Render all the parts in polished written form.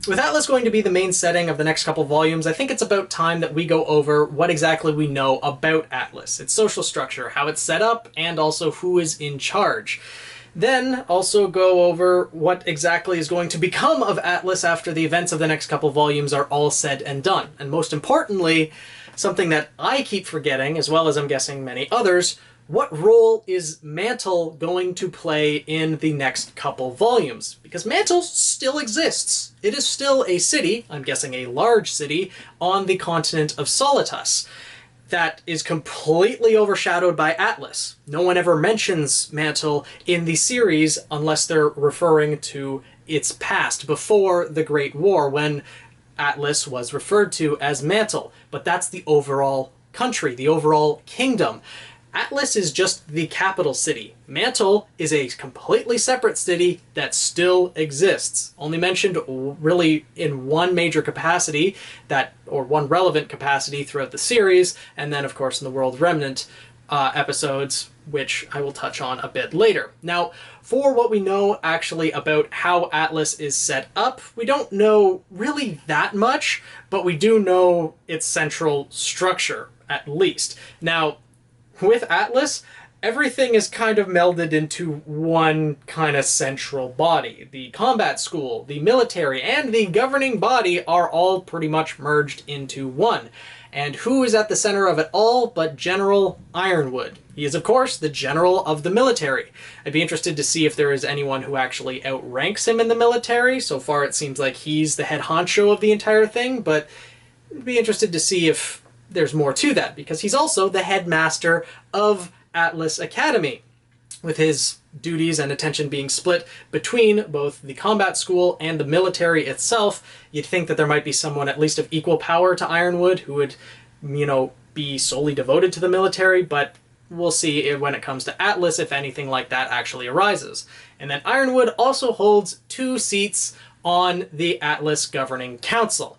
With Atlas going to be the main setting of the next couple volumes, I think it's about time that we go over what exactly we know about Atlas, its social structure, how it's set up, and also who is in charge. Then also go over what exactly is going to become of Atlas after the events of the next couple volumes are all said and done. And most importantly, something that I keep forgetting, as well as I'm guessing many others, what role is Mantle going to play in the next couple volumes? Because Mantle still exists. It is still a city, I'm guessing a large city, on the continent of Solitus that is completely overshadowed by Atlas. No one ever mentions Mantle in the series unless they're referring to its past, before the Great War, when Atlas was referred to as Mantle. But that's the overall country, the overall kingdom. Atlas is just the capital city. Mantle is a completely separate city that still exists. Only mentioned really in one major capacity, or one relevant capacity throughout the series, and then of course in the World Remnant episodes, which I will touch on a bit later. Now, for what we know actually about how Atlas is set up, we don't know really that much, but we do know its central structure, at least. Now, with Atlas, everything is kind of melded into one kind of central body. The combat school, the military, and the governing body are all pretty much merged into one. And who is at the center of it all but General Ironwood? He is, of course, the general of the military. I'd be interested to see if there is anyone who actually outranks him in the military. So far it seems like he's the head honcho of the entire thing, but I'd be interested to see if there's more to that, because he's also the headmaster of Atlas Academy, with his duties and attention being split between both the combat school and the military itself. You'd think that there might be someone at least of equal power to Ironwood who would, be solely devoted to the military, but we'll see when it comes to Atlas if anything like that actually arises. And then Ironwood also holds 2 seats on the Atlas Governing Council.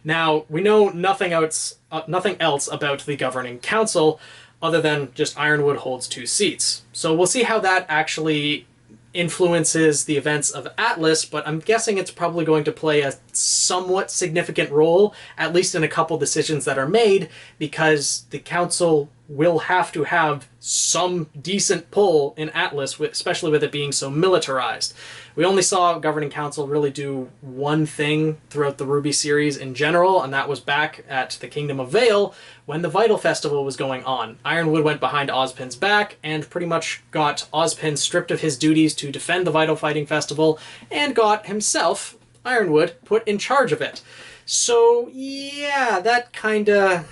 Now, we know nothing else about the Governing Council other than just Ironwood holds 2 seats. So we'll see how that actually influences the events of Atlas, but I'm guessing it's probably going to play a somewhat significant role, at least in a couple decisions that are made, because the Council will have to have some decent pull in Atlas, especially with it being so militarized. We only saw Governing Council really do one thing throughout the RWBY series in general, and that was back at the Kingdom of Vale when the Vital Festival was going on. Ironwood went behind Ozpin's back and pretty much got Ozpin stripped of his duties to defend the Vital Fighting Festival, and got himself, Ironwood, put in charge of it. So yeah, that kinda...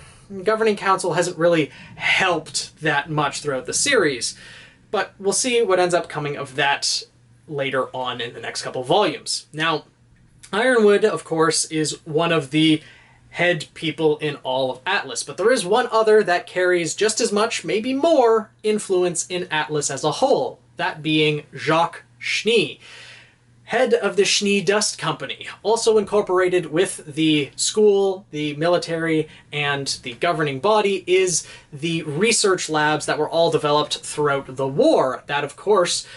Governing Council hasn't really helped that much throughout the series, but we'll see what ends up coming of that later on in the next couple volumes. Now, Ironwood, of course, is one of the head people in all of Atlas, but there is one other that carries just as much, maybe more, influence in Atlas as a whole, that being Jacques Schnee, head of the Schnee Dust Company, also incorporated with the school, the military, and the governing body, is the research labs that were all developed throughout the war. That, of course,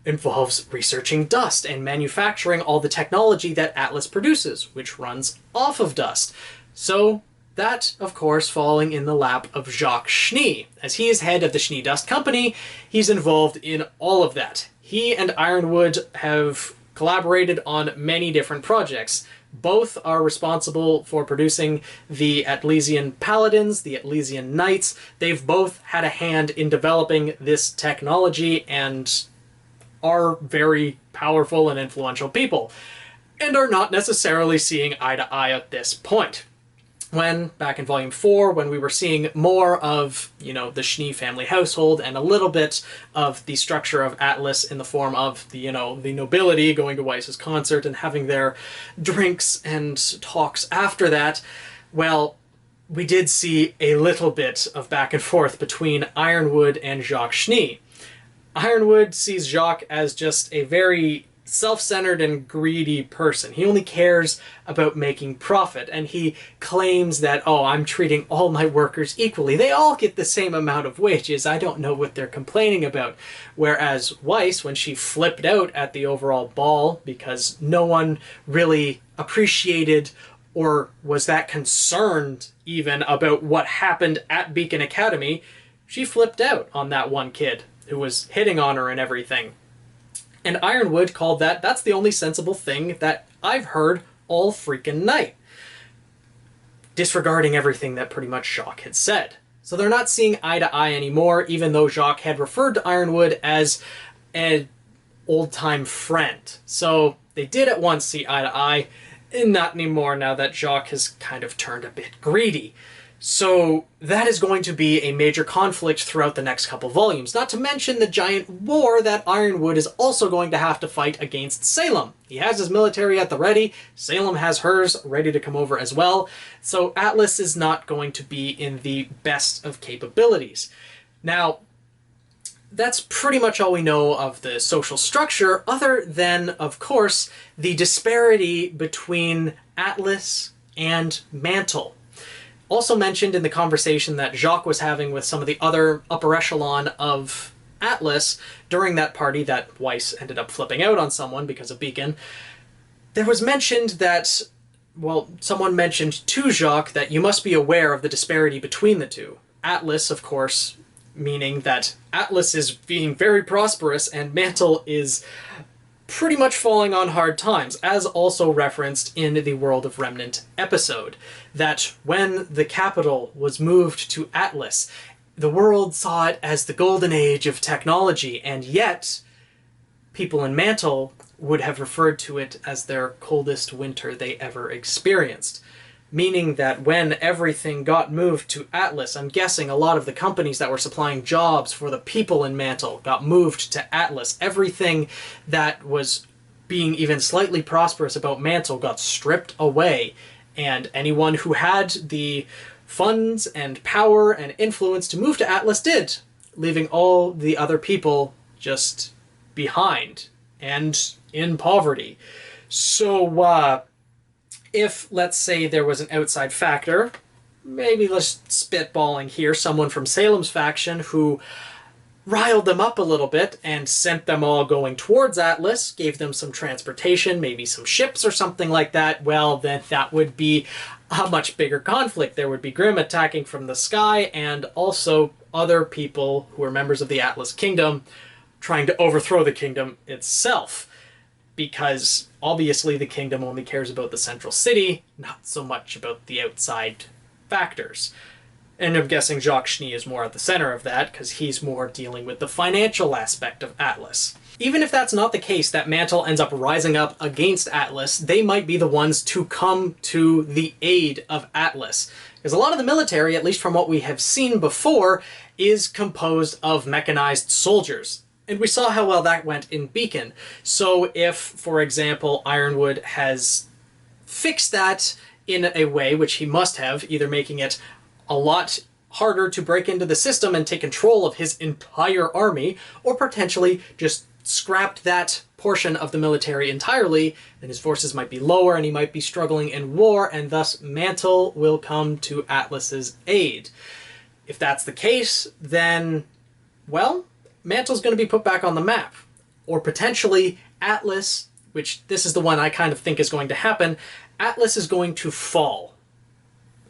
involves researching dust and manufacturing all the technology that Atlas produces, which runs off of dust. So that, of course, falling in the lap of Jacques Schnee. As he is head of the Schnee Dust Company, he's involved in all of that. He and Ironwood have collaborated on many different projects. Both are responsible for producing the Atlesian Paladins, the Atlesian Knights. They've both had a hand in developing this technology and are very powerful and influential people, and are not necessarily seeing eye to eye at this point. When, back in Volume 4, when we were seeing more of, the Schnee family household and a little bit of the structure of Atlas in the form of the nobility going to Weiss's concert and having their drinks and talks after that, well, we did see a little bit of back and forth between Ironwood and Jacques Schnee. Ironwood sees Jacques as just a very self-centered and greedy person. He only cares about making profit, and he claims that, oh, I'm treating all my workers equally. They all get the same amount of wages. I don't know what they're complaining about. Whereas Weiss, when she flipped out at the overall ball because no one really appreciated or was that concerned even about what happened at Beacon Academy, she flipped out on that one kid who was hitting on her and everything. And Ironwood called that's the only sensible thing that I've heard all freaking night, disregarding everything that pretty much Jacques had said. So they're not seeing eye to eye anymore, even though Jacques had referred to Ironwood as an old-time friend. So they did at once see eye to eye, and not anymore now that Jacques has kind of turned a bit greedy. So that is going to be a major conflict throughout the next couple volumes, not to mention the giant war that Ironwood is also going to have to fight against Salem. He has his military at the ready, Salem has hers ready to come over as well, so Atlas is not going to be in the best of capabilities. Now, that's pretty much all we know of the social structure, other than, of course, the disparity between Atlas and Mantle. Also mentioned in the conversation that Jacques was having with some of the other upper echelon of Atlas during that party that Weiss ended up flipping out on someone because of Beacon, there was mentioned that, well, someone mentioned to Jacques that you must be aware of the disparity between the two. Atlas, of course, meaning that Atlas is being very prosperous and Mantle is pretty much falling on hard times, as also referenced in the World of Remnant episode, that when the capital was moved to Atlas, the world saw it as the golden age of technology, and yet people in Mantle would have referred to it as their coldest winter they ever experienced. Meaning that when everything got moved to Atlas, I'm guessing a lot of the companies that were supplying jobs for the people in Mantle got moved to Atlas. Everything that was being even slightly prosperous about Mantle got stripped away, and anyone who had the funds and power and influence to move to Atlas did, leaving all the other people just behind and in poverty. So, if, let's say, there was an outside factor, maybe let's spitballing here, someone from Salem's faction who riled them up a little bit and sent them all going towards Atlas, gave them some transportation, maybe some ships or something like that, well, then that would be a much bigger conflict. There would be Grimm attacking from the sky, and also other people who are members of the Atlas Kingdom trying to overthrow the kingdom itself. Because obviously the kingdom only cares about the central city, not so much about the outside factors. And I'm guessing Jacques Schnee is more at the center of that, because he's more dealing with the financial aspect of Atlas. Even if that's not the case, that Mantle ends up rising up against Atlas, they might be the ones to come to the aid of Atlas. Because a lot of the military, at least from what we have seen before, is composed of mechanized soldiers. And we saw how well that went in Beacon. So if, for example, Ironwood has fixed that in a way, which he must have, either making it a lot harder to break into the system and take control of his entire army, or potentially just scrapped that portion of the military entirely, then his forces might be lower and he might be struggling in war, and thus Mantle will come to Atlas's aid. If that's the case, then, well, Mantle's going to be put back on the map. Or potentially Atlas, which this is the one I kind of think is going to happen, Atlas is going to fall.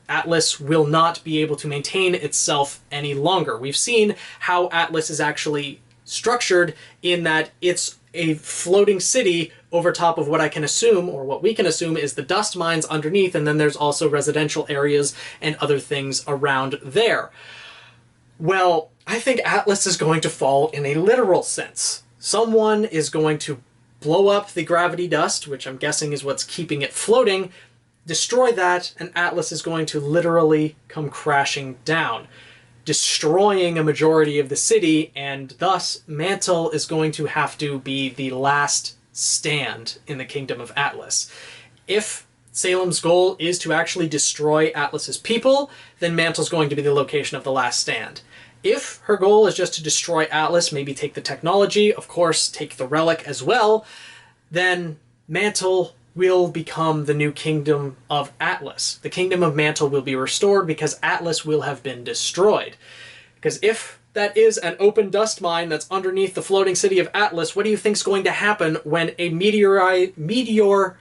Atlas will not be able to maintain itself any longer. We've seen how Atlas is actually structured in that it's a floating city over top of what I can assume, or what we can assume, is the dust mines underneath, and then there's also residential areas and other things around there. Well, I think Atlas is going to fall in a literal sense. Someone is going to blow up the gravity dust, which I'm guessing is what's keeping it floating, destroy that, and Atlas is going to literally come crashing down, destroying a majority of the city, and thus Mantle is going to have to be the last stand in the kingdom of Atlas. If Salem's goal is to actually destroy Atlas's people, then Mantle's going to be the location of the last stand. If her goal is just to destroy Atlas, maybe take the technology, of course take the relic as well, then Mantle will become the new kingdom of Atlas. The kingdom of Mantle will be restored because Atlas will have been destroyed. Because if that is an open dust mine that's underneath the floating city of Atlas, what do you think is going to happen when a meteor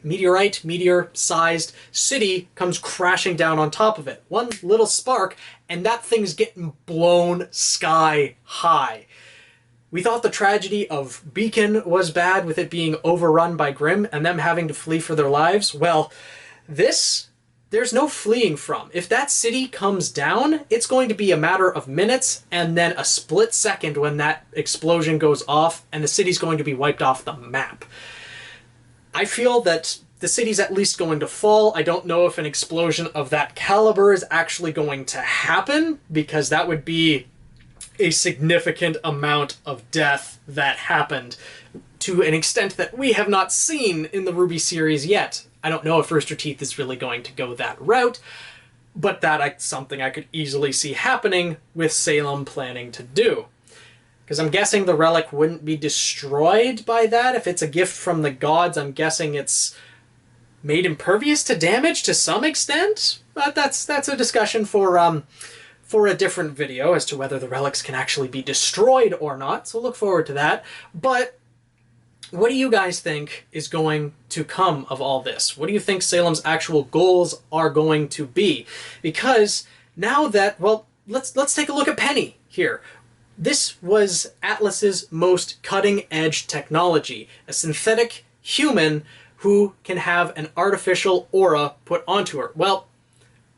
meteor-sized city comes crashing down on top of it. One little spark, and that thing's getting blown sky high. We thought the tragedy of Beacon was bad, with it being overrun by Grimm and them having to flee for their lives. Well, this, there's no fleeing from. If that city comes down, it's going to be a matter of minutes and then a split second when that explosion goes off, and the city's going to be wiped off the map. I feel that the city's at least going to fall. I don't know if an explosion of that caliber is actually going to happen, because that would be a significant amount of death that happened to an extent that we have not seen in the RWBY series yet. I don't know if Rooster Teeth is really going to go that route, but that's something I could easily see happening with Salem planning to do. Because I'm guessing the relic wouldn't be destroyed by that. If it's a gift from the gods, I'm guessing it's made impervious to damage to some extent. But that's a discussion for a different video as to whether the relics can actually be destroyed or not. So look forward to that. But what do you guys think is going to come of all this? What do you think Salem's actual goals are going to be? Because now that, well, let's take a look at Penny here. This was Atlas's most cutting-edge technology, a synthetic human who can have an artificial aura put onto her. Well,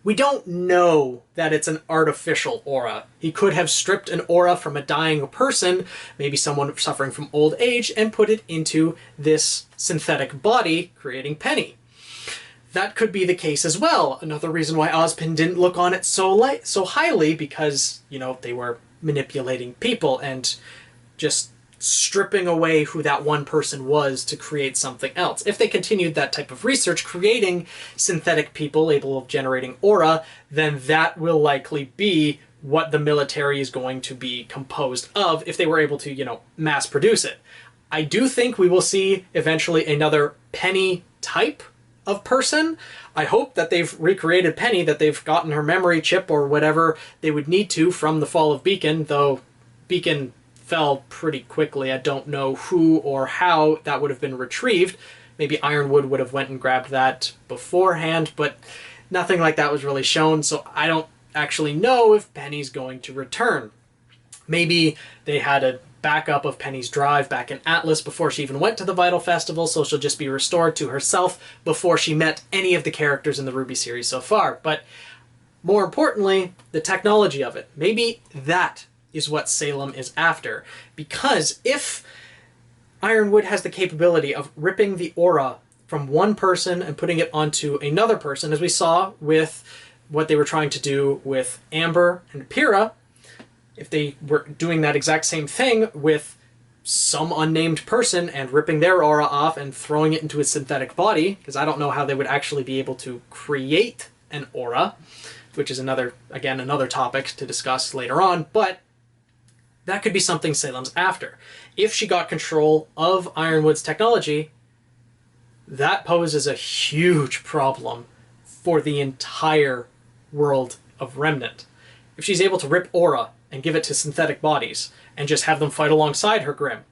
we don't know that it's an artificial aura. He could have stripped an aura from a dying person, maybe someone suffering from old age, and put it into this synthetic body, creating Penny. That could be the case as well. Another reason why Ozpin didn't look on it so highly, because, you know, they were manipulating people and just stripping away who that one person was to create something else. If they continued that type of research, creating synthetic people able of generating aura, then that will likely be what the military is going to be composed of if they were able to, you know, mass produce it. I do think we will see eventually another Penny type of person. I hope that they've recreated Penny, that they've gotten her memory chip or whatever they would need to from the fall of Beacon, though Beacon fell pretty quickly. I don't know who or how that would have been retrieved. Maybe Ironwood would have went and grabbed that beforehand, but nothing like that was really shown, so I don't actually know if Penny's going to return. Maybe they had a backup of Penny's drive back in Atlas before she even went to the Vital Festival, so she'll just be restored to herself before she met any of the characters in the RWBY series so far. But more importantly, the technology of it. Maybe that is what Salem is after. Because if Ironwood has the capability of ripping the aura from one person and putting it onto another person, as we saw with what they were trying to do with Amber and Pyrrha, if they were doing that exact same thing with some unnamed person and ripping their aura off and throwing it into a synthetic body, because I don't know how they would actually be able to create an aura, which is another topic to discuss later on, but that could be something Salem's after. If she got control of Ironwood's technology, that poses a huge problem for the entire world of Remnant. If she's able to rip aura and give it to synthetic bodies and just have them fight alongside her Grimm,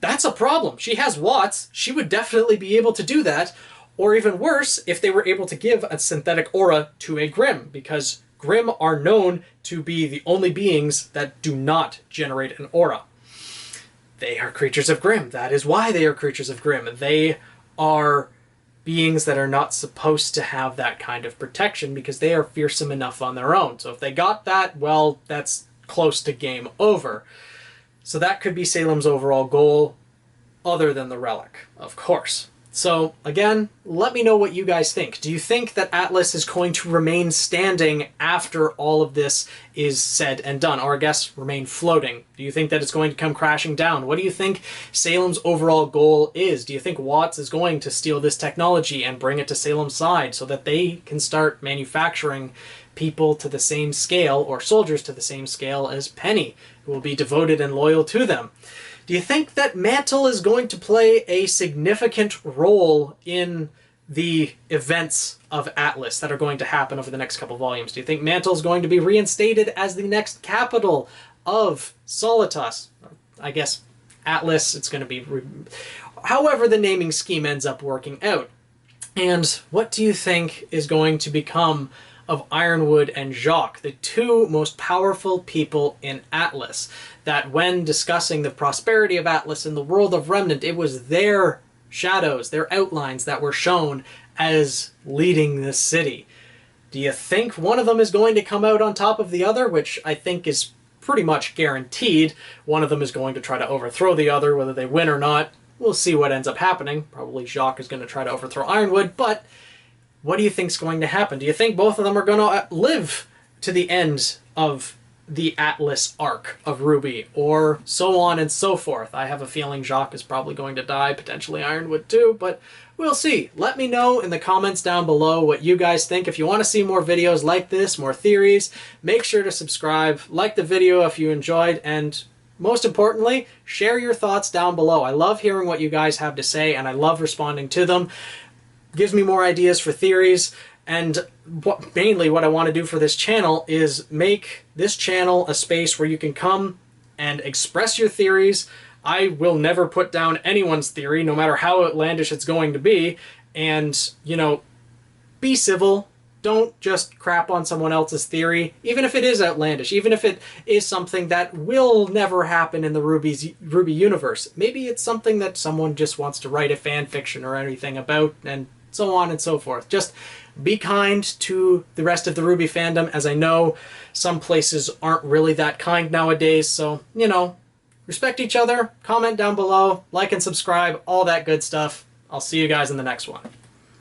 that's a problem. She has Watts. She would definitely be able to do that. Or even worse, if they were able to give a synthetic aura to a Grimm, because Grimm are known to be the only beings that do not generate an aura. They are creatures of Grimm. That is why they are creatures of Grimm. They are beings that are not supposed to have that kind of protection because they are fearsome enough on their own. So if they got that, well, that's close to game over. So that could be Salem's overall goal, other than the relic, of course. So, again, let me know what you guys think. Do you think that Atlas is going to remain standing after all of this is said and done? Or, I guess, remain floating? Do you think that it's going to come crashing down? What do you think Salem's overall goal is? Do you think Watts is going to steal this technology and bring it to Salem's side so that they can start manufacturing people to the same scale, or soldiers to the same scale as Penny, who will be devoted and loyal to them? Do you think that Mantle is going to play a significant role in the events of Atlas that are going to happen over the next couple volumes? Do you think Mantle is going to be reinstated as the next capital of Solitas? I guess Atlas, it's going to be... however the naming scheme ends up working out. And what do you think is going to become of Ironwood and Jacques, the two most powerful people in Atlas, that when discussing the prosperity of Atlas in the world of Remnant, it was their shadows, their outlines that were shown as leading the city? Do you think one of them is going to come out on top of the other, which I think is pretty much guaranteed? One of them is going to try to overthrow the other, whether they win or not. We'll see what ends up happening. Probably Jacques is going to try to overthrow Ironwood, but what do you think is going to happen? Do you think both of them are going to live to the end of the Atlas arc of RWBY, or so on and so forth? I have a feeling Jacques is probably going to die, potentially Ironwood too, but we'll see. Let me know in the comments down below what you guys think. If you want to see more videos like this, more theories, make sure to subscribe, like the video if you enjoyed, and most importantly, share your thoughts down below. I love hearing what you guys have to say, and I love responding to them. Gives me more ideas for theories, and mainly what I want to do for this channel is make this channel a space where you can come and express your theories. I will never put down anyone's theory, no matter how outlandish it's going to be, and, you know, be civil. Don't just crap on someone else's theory, even if it is outlandish, even if it is something that will never happen in the RWBY universe. Maybe it's something that someone just wants to write a fan fiction or anything about, and so on and so forth. Just be kind to the rest of the RWBY fandom, as I know some places aren't really that kind nowadays, so, you know, respect each other, comment down below, like and subscribe, all that good stuff. I'll see you guys in the next one.